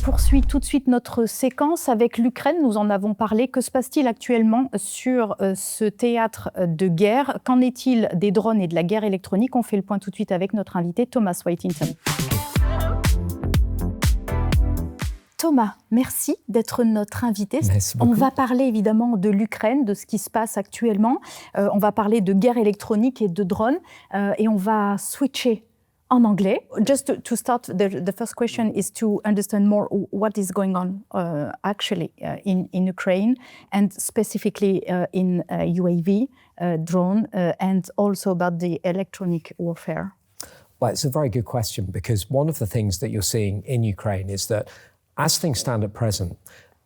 poursuit tout de suite notre séquence avec l'Ukraine. Nous en avons parlé. Que se passe-t-il actuellement sur ce théâtre de guerre? Qu'en est-il des drones et de la guerre électronique? On fait le point tout de suite avec notre invité Thomas Withington. Thomas, merci d'être notre invité. On va parler évidemment de l'Ukraine, de ce qui se passe actuellement. On va parler de guerre électronique et de drones. Et on va switcher en anglais. Just to start, the first question is to understand more what is going on actually in Ukraine, and specifically in UAV, drone, and also about the electronic warfare. Well, it's a very good question, because one of the things that you're seeing in Ukraine is that as things stand at present,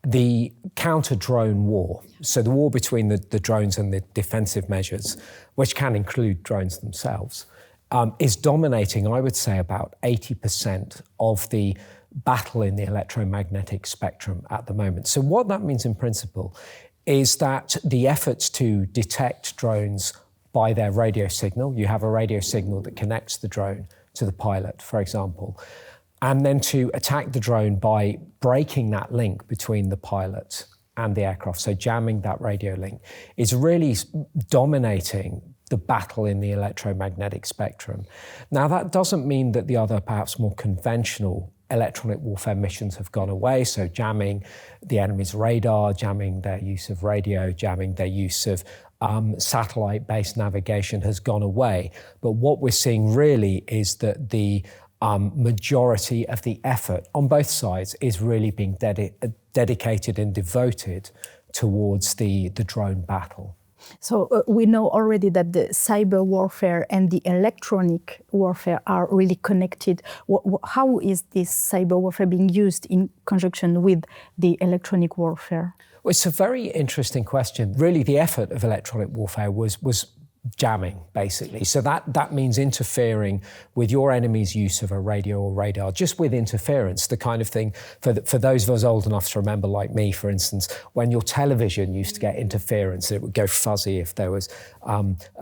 the counter-drone war, so the war between the drones and the defensive measures, which can include drones themselves, is dominating, I would say, about 80% of the battle in the electromagnetic spectrum at the moment. So what that means in principle is that the efforts to detect drones by their radio signal, you have a radio signal that connects the drone to the pilot, for example, and then to attack the drone by breaking that link between the pilot and the aircraft, so jamming that radio link, is really dominating the battle in the electromagnetic spectrum. Now, that doesn't mean that the other, perhaps more conventional electronic warfare missions have gone away, so jamming the enemy's radar, jamming their use of radio, jamming their use of satellite-based navigation has gone away. But what we're seeing really is that the majority of the effort on both sides is really being dedicated and devoted towards the drone battle. So we know already that the cyber warfare and the electronic warfare are really connected. How is this cyber warfare being used in conjunction with the electronic warfare? Well, it's a very interesting question. Really, the effort of electronic warfare was jamming, basically. So that means interfering with your enemy's use of a radio or radar, just with interference, the kind of thing, for those of us old enough to remember, like me, for instance, when your television used to get interference, it would go fuzzy if there was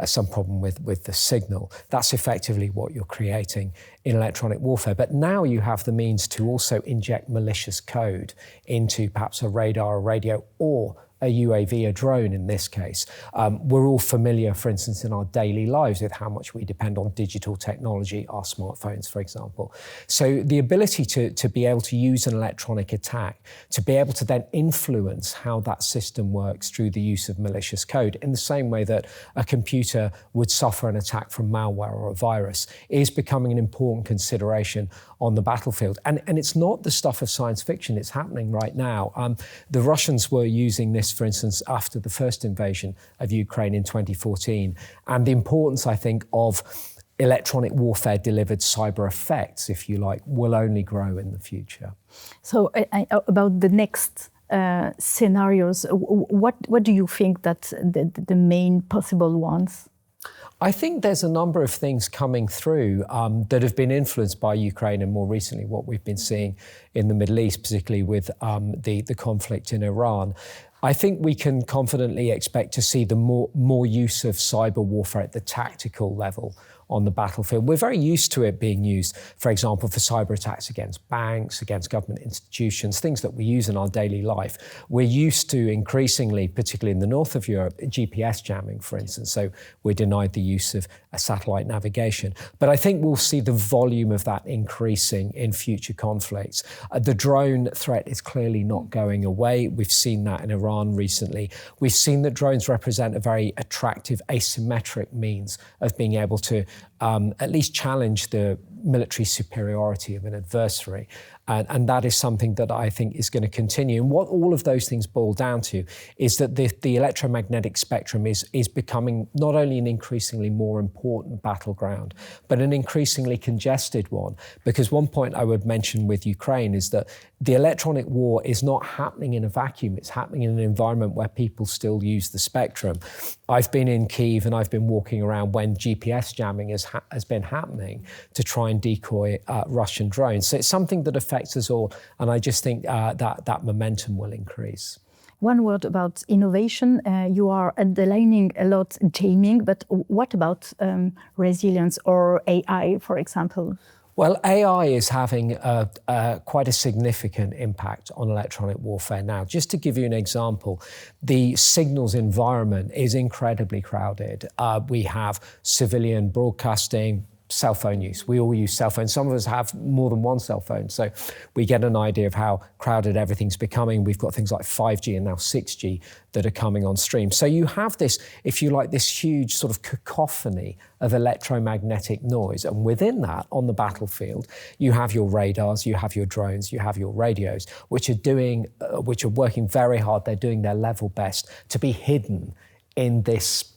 some problem with the signal. That's effectively what you're creating in electronic warfare. But now you have the means to also inject malicious code into perhaps a radar, a radio, or a UAV, a drone in this case. We're all familiar, for instance, in our daily lives with how much we depend on digital technology, our smartphones, for example. So the ability to be able to use an electronic attack, to be able to then influence how that system works through the use of malicious code, in the same way that a computer would suffer an attack from malware or a virus, is becoming an important consideration on the battlefield. And it's not the stuff of science fiction, it's happening right now. The Russians were using this, for instance, after the first invasion of Ukraine in 2014. And the importance, I think, of electronic warfare delivered cyber effects, if you like, will only grow in the future. So about the next scenarios, what do you think that the main possible ones? I think there's a number of things coming through that have been influenced by Ukraine, and more recently what we've been seeing in the Middle East, particularly with the conflict in Iran. I think we can confidently expect to see the more use of cyber warfare at the tactical level on the battlefield. We're very used to it being used, for example, for cyber attacks against banks, against government institutions, things that we use in our daily life. We're used to increasingly, particularly in the north of Europe, GPS jamming, for instance. So we're denied the use of satellite navigation. But I think we'll see the volume of that increasing in future conflicts. The drone threat is clearly not going away. We've seen that in Iran recently. We've seen that drones represent a very attractive asymmetric means of being able to at least challenge the military superiority of an adversary. And that is something that I think is going to continue. And what all of those things boil down to is that the electromagnetic spectrum is becoming not only an increasingly more important battleground, but an increasingly congested one. Because one point I would mention with Ukraine is that the electronic war is not happening in a vacuum. It's happening in an environment where people still use the spectrum. I've been in Kyiv and I've been walking around when GPS jamming has been happening to try and decoy Russian drones. So it's something that affects us all, and I just think that momentum will increase. One word about innovation. You are underlining a lot jamming, but what about resilience or AI, for example? Well, AI is having quite a significant impact on electronic warfare now. Just to give you an example, the signals environment is incredibly crowded. We have civilian broadcasting, cell phone use. We all use cell phones. Some of us have more than one cell phone. So we get an idea of how crowded everything's becoming. We've got things like 5G and now 6G that are coming on stream. So you have this, if you like, this huge sort of cacophony of electromagnetic noise. And within that, on the battlefield, you have your radars, you have your drones, you have your radios, which are working very hard. They're doing their level best to be hidden in this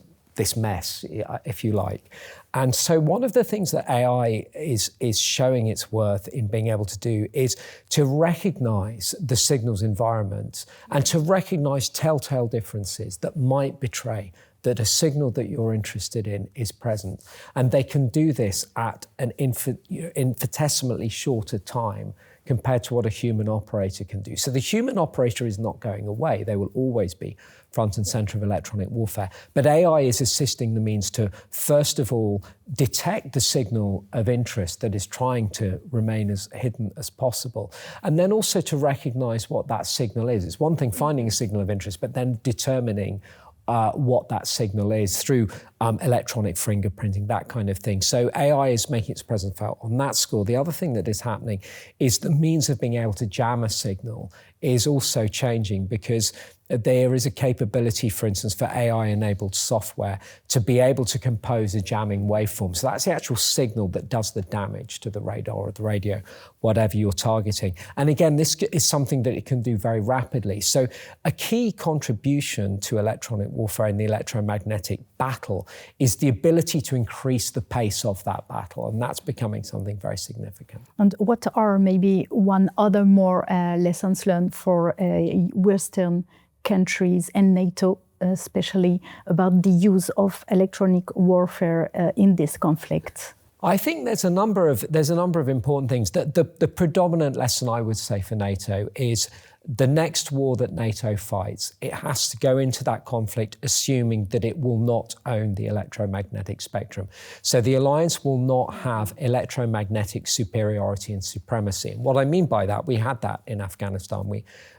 mess, if you like. And so one of the things that AI is showing its worth in being able to do is to recognize the signals environment and to recognize telltale differences that might betray that a signal that you're interested in is present. And they can do this at an infinitesimally shorter time compared to what a human operator can do. So the human operator is not going away. They will always be front and center of electronic warfare. But AI is assisting the means to, first of all, detect the signal of interest that is trying to remain as hidden as possible, and then also to recognize what that signal is. It's one thing finding a signal of interest, but then determining what that signal is through electronic fingerprinting, that kind of thing. So AI is making its presence felt on that score. The other thing that is happening is the means of being able to jam a signal is also changing, because there is a capability, for instance, for AI-enabled software to be able to compose a jamming waveform. So that's the actual signal that does the damage to the radar or the radio, whatever you're targeting. And again, this is something that it can do very rapidly. So a key contribution to electronic warfare in the electromagnetic battle is the ability to increase the pace of that battle. And that's becoming something very significant. And what are maybe one other more lessons learned for Western countries and NATO, especially about the use of electronic warfare in this conflict? I think there's a number of important things. The predominant lesson I would say for NATO is the next war that NATO fights, it has to go into that conflict assuming that it will not own the electromagnetic spectrum. So the alliance will not have electromagnetic superiority and supremacy. And what I mean by that, we had that in Afghanistan.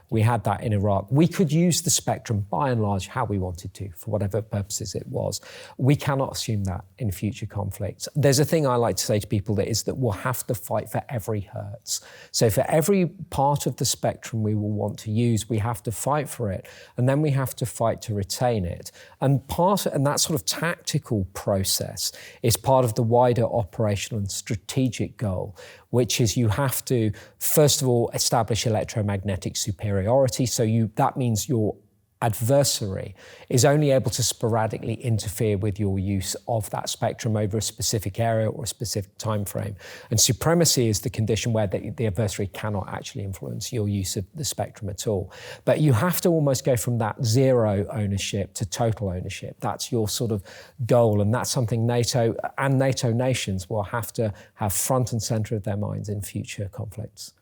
We had that in Iraq. We could use the spectrum, by and large, how we wanted to, for whatever purposes it was. We cannot assume that in future conflicts. There's a thing I like to say to people that is that we'll have to fight for every hertz. So for every part of the spectrum we will want to use, we have to fight for it, and then we have to fight to retain it. And that sort of tactical process is part of the wider operational and strategic goal, which is you have to, first of all, establish electromagnetic superiority. So that means your adversary is only able to sporadically interfere with your use of that spectrum over a specific area or a specific time frame. And supremacy is the condition where the adversary cannot actually influence your use of the spectrum at all. But you have to almost go from that zero ownership to total ownership. That's your sort of goal, and that's something NATO and NATO nations will have to have front and center of their minds in future conflicts.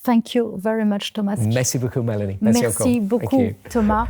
Thank you very much, Thomas. Merci beaucoup, Mélanie. Merci beaucoup, Thomas.